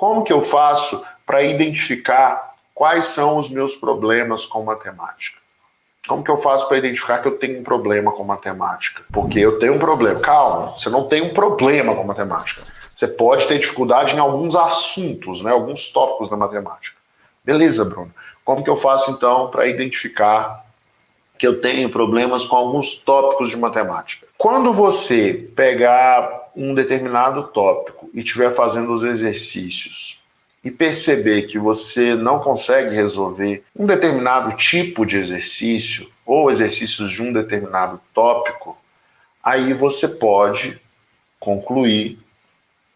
Como que eu faço para identificar quais são os meus problemas com matemática? Como que eu faço para identificar que eu tenho um problema com matemática? Porque eu tenho um problema. Calma, você não tem um problema com matemática. Você pode ter dificuldade em alguns assuntos, né, alguns tópicos da matemática. Beleza, Bruno. Como que eu faço, então, para identificar que eu tenho problemas com alguns tópicos de matemática? Quando você pegar um determinado tópico e estiver fazendo os exercícios e perceber que você não consegue resolver um determinado tipo de exercício ou exercícios de um determinado tópico, aí você pode concluir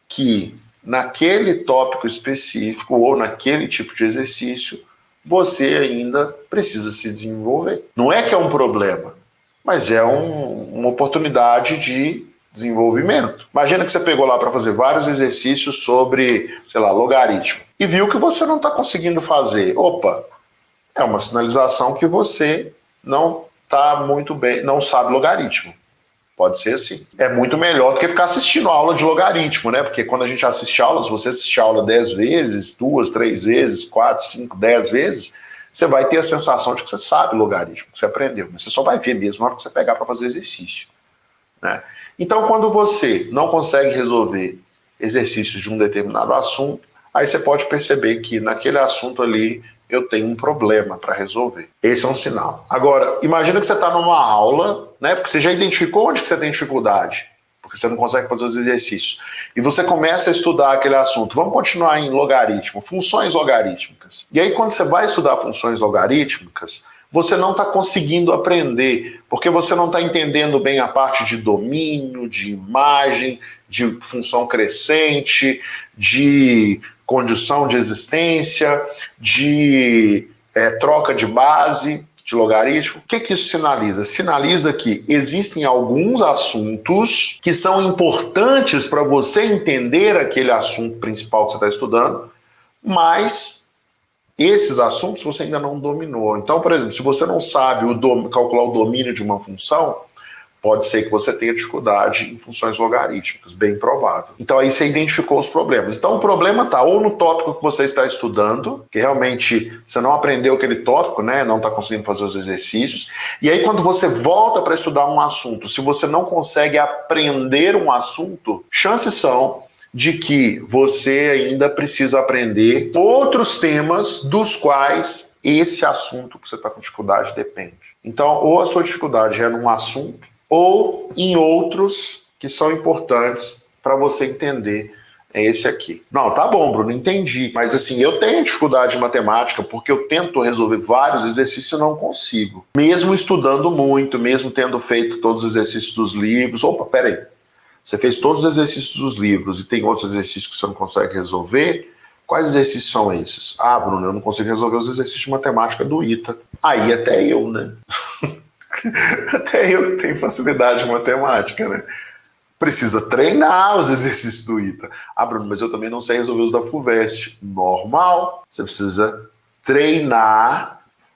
que naquele tópico específico ou naquele tipo de exercício você ainda precisa se desenvolver. Não é que é um problema, mas é uma oportunidade de desenvolvimento. Imagina que você pegou lá para fazer vários exercícios sobre, sei lá, logaritmo e viu que você não está conseguindo fazer. Opa, é uma sinalização que você não está muito bem, não sabe logaritmo. Pode ser assim. É muito melhor do que ficar assistindo a aula de logaritmo, né? Porque quando a gente assiste aula, se você assistir a aula 10 vezes, 2, 3 vezes, 4, 5, 10 vezes, você vai ter a sensação de que você sabe logaritmo, que você aprendeu. Mas você só vai ver mesmo na hora que você pegar para fazer exercício, né? Então, quando você não consegue resolver exercícios de um determinado assunto, aí você pode perceber que naquele assunto ali eu tenho um problema para resolver. Esse é um sinal. Agora, imagina que você está numa aula, né? Porque você já identificou onde que você tem dificuldade, porque você não consegue fazer os exercícios. E você começa a estudar aquele assunto. Vamos continuar em logaritmo, funções logarítmicas. E aí, quando você vai estudar funções logarítmicas, você não está conseguindo aprender, porque você não está entendendo bem a parte de domínio, de imagem, de função crescente, de condição de existência, de troca de base, de logaritmo. O que isso sinaliza? Sinaliza que existem alguns assuntos que são importantes para você entender aquele assunto principal que você está estudando, mas esses assuntos você ainda não dominou. Então, por exemplo, se você não sabe calcular o domínio de uma função, pode ser que você tenha dificuldade em funções logarítmicas, bem provável. Então aí você identificou os problemas. Então o problema está ou no tópico que você está estudando, que realmente você não aprendeu aquele tópico, né? Não está conseguindo fazer os exercícios. E aí quando você volta para estudar um assunto, se você não consegue aprender um assunto, chances são de que você ainda precisa aprender outros temas dos quais esse assunto que você está com dificuldade depende. Então, ou a sua dificuldade é num assunto, ou em outros que são importantes para você entender esse aqui. Não, tá bom, Bruno, entendi. Mas assim, eu tenho dificuldade em matemática porque eu tento resolver vários exercícios e não consigo. Mesmo estudando muito, mesmo tendo feito todos os exercícios dos livros. Opa, peraí. Você fez todos os exercícios dos livros e tem outros exercícios que você não consegue resolver? Quais exercícios são esses? Ah, Bruno, eu não consigo resolver os exercícios de matemática do ITA. Aí até eu, né? Até eu tenho facilidade em matemática, né? Precisa treinar os exercícios do ITA. Ah, Bruno, mas eu também não sei resolver os da FUVEST. Normal. Você precisa treinar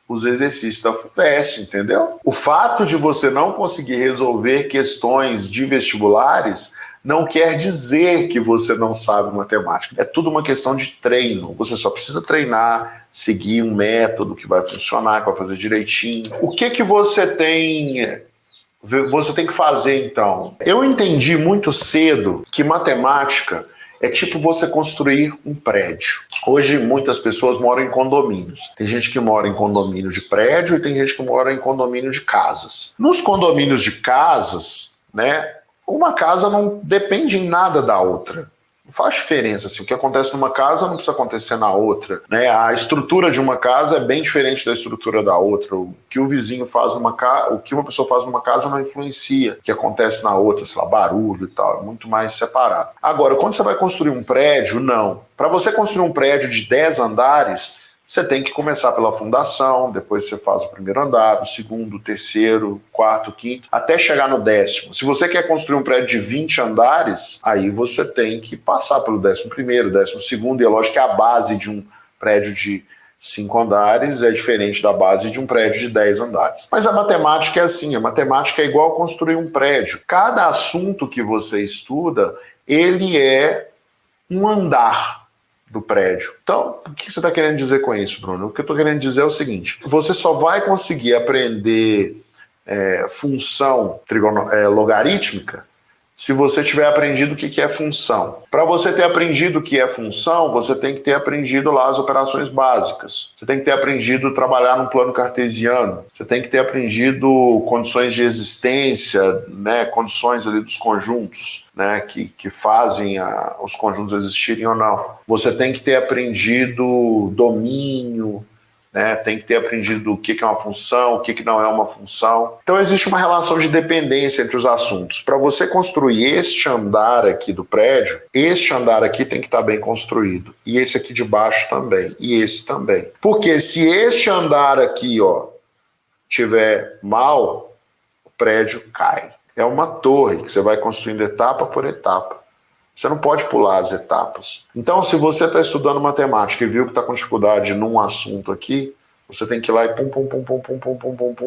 os exercícios da FUVEST, entendeu? O fato de você não conseguir resolver questões de vestibulares não quer dizer que você não sabe matemática. É tudo uma questão de treino. Você só precisa treinar, seguir um método que vai funcionar, que vai fazer direitinho. O que você tem que fazer, então? Eu entendi muito cedo que matemática é tipo você construir um prédio. Hoje, muitas pessoas moram em condomínios. Tem gente que mora em condomínio de prédio e tem gente que mora em condomínio de casas. Nos condomínios de casas, né, uma casa não depende em nada da outra. Não faz diferença. Assim, o que acontece numa casa não precisa acontecer na outra, né? A estrutura de uma casa é bem diferente da estrutura da outra. O que o vizinho faz numa casa, o que uma pessoa faz numa casa não influencia o que acontece na outra, sei lá, barulho e tal, é muito mais separado. Agora, quando você vai construir um prédio, não. Para você construir um prédio de 10 andares, você tem que começar pela fundação, depois você faz o primeiro andar, o segundo, o terceiro, o quarto, o quinto, até chegar no 10º. Se você quer construir um prédio de 20 andares, aí você tem que passar pelo 11º, 12º, e é lógico que a base de um prédio de 5 andares é diferente da base de um prédio de 10 andares. Mas a matemática é assim, a matemática é igual construir um prédio. Cada assunto que você estuda, ele é um andar do prédio. Então, o que você está querendo dizer com isso, Bruno? O que eu estou querendo dizer é o seguinte: você só vai conseguir aprender função logarítmica se você tiver aprendido o que é função. Para você ter aprendido o que é função, você tem que ter aprendido lá as operações básicas. Você tem que ter aprendido a trabalhar num plano cartesiano. Você tem que ter aprendido condições de existência, né, condições ali dos conjuntos, né, que fazem os conjuntos existirem ou não. Você tem que ter aprendido domínio, né? Tem que ter aprendido o que é uma função, o que não é uma função. Então existe uma relação de dependência entre os assuntos. Para você construir este andar aqui do prédio, este andar aqui tem que estar bem construído. E esse aqui de baixo também. E esse também. Porque se este andar aqui, ó, tiver mal, o prédio cai. É uma torre que você vai construindo etapa por etapa. Você não pode pular as etapas. Então, se você está estudando matemática e viu que está com dificuldade num assunto aqui, você tem que ir lá e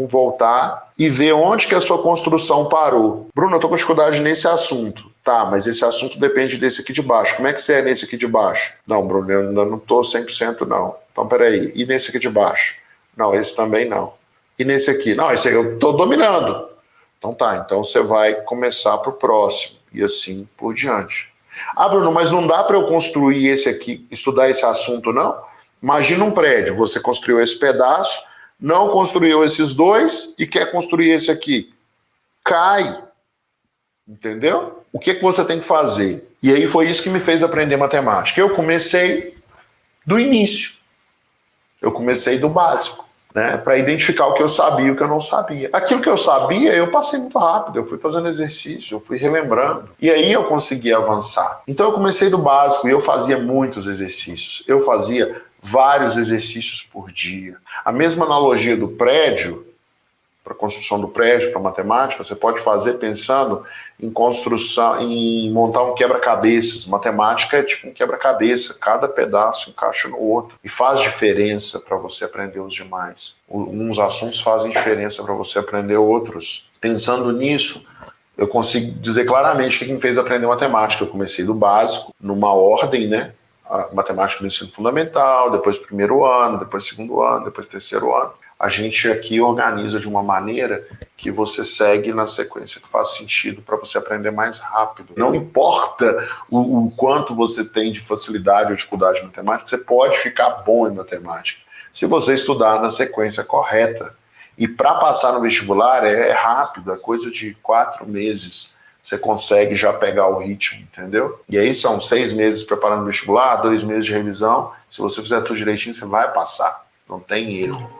voltar e ver onde que a sua construção parou. Bruno, eu estou com dificuldade nesse assunto. Tá, mas esse assunto depende desse aqui de baixo. Como é que você é nesse aqui de baixo? Não, Bruno, eu ainda não estou 100% não. Então, peraí. E nesse aqui de baixo? Não, esse também não. E nesse aqui? Não, esse aí eu estou dominando. Então tá, então você vai começar para o próximo. E assim por diante. Ah, Bruno, mas não dá para eu construir esse aqui, estudar esse assunto, não? Imagina um prédio, você construiu esse pedaço, não construiu esses dois e quer construir esse aqui. Cai. Entendeu? O que você tem que fazer? E aí foi isso que me fez aprender matemática. Eu comecei do início. Eu comecei do básico, né, para identificar o que eu sabia e o que eu não sabia. Aquilo que eu sabia, eu passei muito rápido, eu fui fazendo exercício, eu fui relembrando, e aí eu consegui avançar. Então eu comecei do básico e eu fazia muitos exercícios. Eu fazia vários exercícios por dia. A mesma analogia do prédio, para a construção do prédio, para a matemática, você pode fazer pensando em construção, em montar um quebra-cabeças. Matemática é tipo um quebra-cabeça, cada pedaço encaixa no outro e faz diferença para você aprender os demais. Uns assuntos fazem diferença para você aprender outros. Pensando nisso, eu consigo dizer claramente o que me fez aprender matemática. Eu comecei do básico, numa ordem, né? A matemática do ensino fundamental, depois primeiro ano, depois segundo ano, depois terceiro ano. A gente aqui organiza de uma maneira que você segue na sequência que faz sentido para você aprender mais rápido. Não importa o quanto você tem de facilidade ou dificuldade em matemática, você pode ficar bom em matemática se você estudar na sequência correta. E para passar no vestibular é rápido, é coisa de 4 meses. Você consegue já pegar o ritmo, entendeu? E aí são 6 meses preparando o vestibular, 2 meses de revisão. Se você fizer tudo direitinho, você vai passar. Não tem erro.